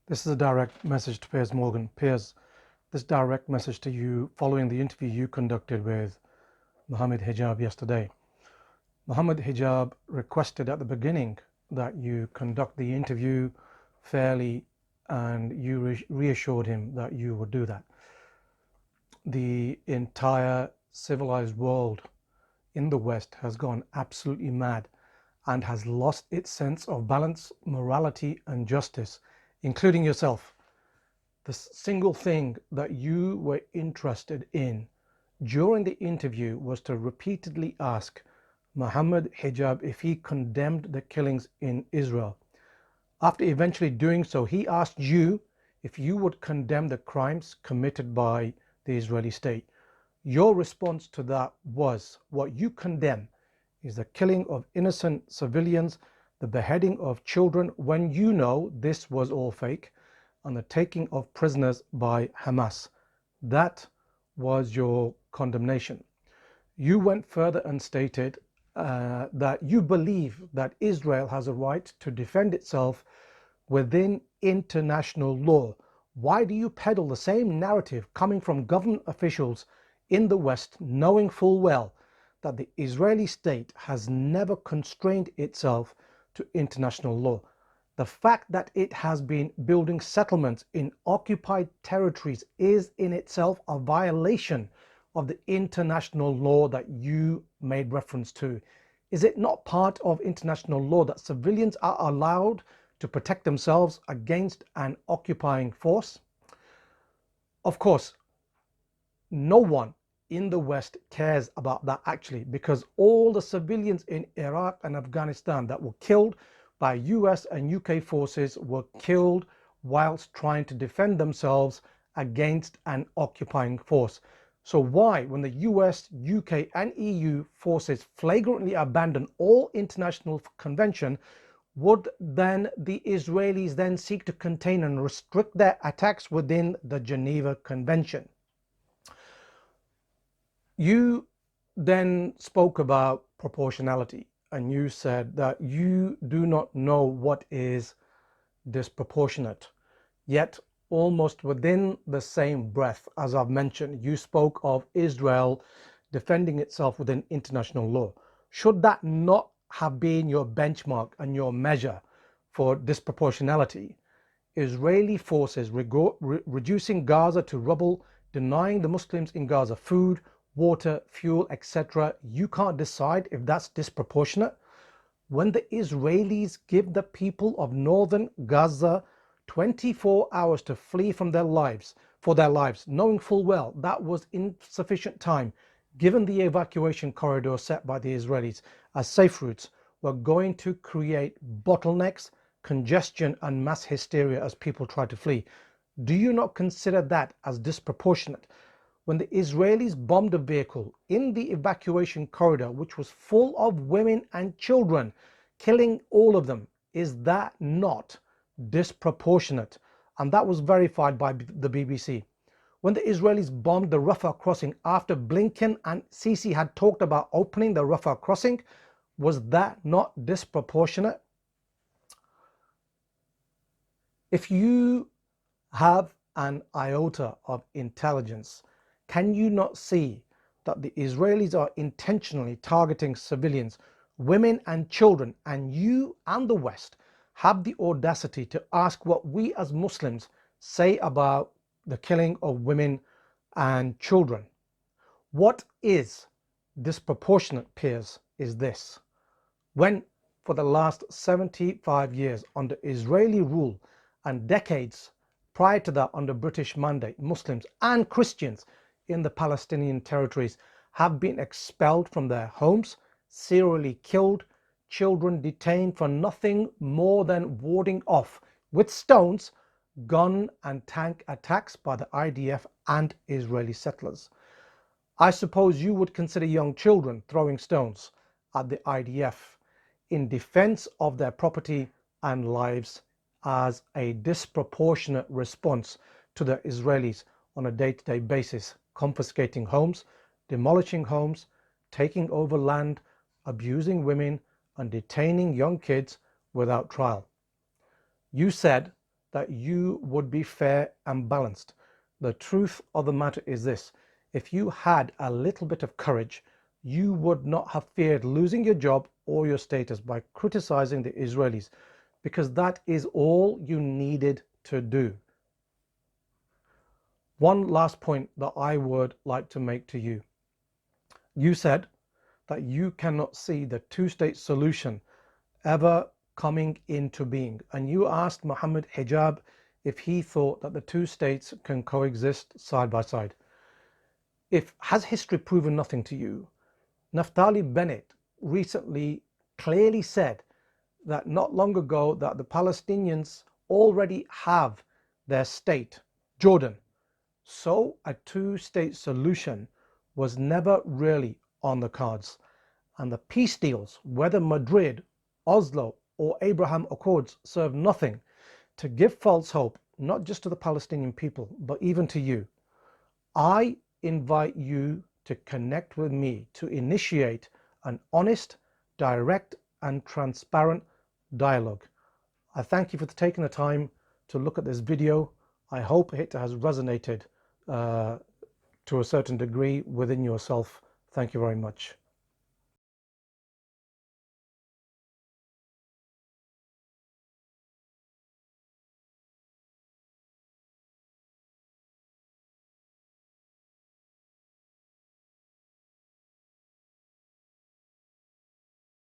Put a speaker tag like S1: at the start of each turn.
S1: This is a direct message to Piers Morgan. Piers, this direct message to you following the interview you conducted with MohammadHijaab yesterday. MohammadHijaab requested at the beginning that you conduct the interview fairly, and you reassured him that you would do that. The entire civilized world in the West has gone absolutely mad and has lost its sense of balance, morality, and justice, including yourself. The single thing that you were interested in during the interview was to repeatedly ask MohammadHijaab if he condemned the killings in Israel. After eventually doing so, he asked you if you would condemn the crimes committed by the Israeli state. Your response to that was, what you condemn is the killing of innocent civilians, the beheading of children when you know this was all fake, and the taking of prisoners by Hamas. That was your condemnation. You went further and stated that you believe that Israel has a right to defend itself within international law. Why do you peddle the same narrative coming from government officials in the West, knowing full well that the Israeli state has never constrained itself to international law? The fact that it has been building settlements in occupied territories is in itself a violation of the international law that you made reference to. Is it not part of international law that civilians are allowed to protect themselves against an occupying force? Of course, no one in the West cares about that actually, because all the civilians in Iraq and Afghanistan that were killed by US and UK forces were killed whilst trying to defend themselves against an occupying force. So why, when the US, UK and EU forces flagrantly abandon all international convention, would then the Israelis then seek to contain and restrict their attacks within the Geneva Convention? You then spoke about proportionality, and you said that you do not know what is disproportionate. Yet, almost within the same breath, as I've mentioned, you spoke of Israel defending itself within international law. Should that not have been your benchmark and your measure for disproportionality? Israeli forces reducing Gaza to rubble, denying the Muslims in Gaza food, water, fuel, etc. You can't decide if that's disproportionate. When the Israelis give the people of northern Gaza 24 hours to flee from their lives, knowing full well that was insufficient time, given the evacuation corridor set by the Israelis as safe routes, were going to create bottlenecks, congestion and mass hysteria as people try to flee. Do you not consider that as disproportionate? When the Israelis bombed a vehicle in the evacuation corridor which was full of women and children, killing all of them, is that not disproportionate? And that was verified by the BBC. When the Israelis bombed the Rafah crossing after Blinken and Sisi had talked about opening the Rafah crossing, was that not disproportionate? If you have an iota of intelligence, can you not see that the Israelis are intentionally targeting civilians, women and children, and you and the West have the audacity to ask what we as Muslims say about the killing of women and children? What is disproportionate, Piers, is this: when for the last 75 years under Israeli rule and decades prior to that under British mandate, Muslims and Christians in the Palestinian territories have been expelled from their homes, serially killed, children detained for nothing more than warding off with stones gun and tank attacks by the IDF and Israeli settlers. I suppose you would consider young children throwing stones at the IDF in defense of their property and lives as a disproportionate response to the Israelis on a day-to-day basis, confiscating homes, demolishing homes, taking over land, abusing women, and detaining young kids without trial. You said that you would be fair and balanced. The truth of the matter is this: if you had a little bit of courage, you would not have feared losing your job or your status by criticizing the Israelis, because that is all you needed to do. One last point that I would like to make to you. You said that you cannot see the two-state solution ever coming into being, and you asked MohammadHijaab if he thought that the two states can coexist side by side. Has history proven nothing to you? Naftali Bennett recently clearly said that not long ago that the Palestinians already have their state, Jordan. So a two-state solution was never really on the cards. And the peace deals, whether Madrid, Oslo or Abraham Accords, serve nothing to give false hope, not just to the Palestinian people, but even to you. I invite you to connect with me to initiate an honest, direct and transparent dialogue. I thank you for taking the time to look at this video. I hope it has resonated to a certain degree within yourself. Thank you very much.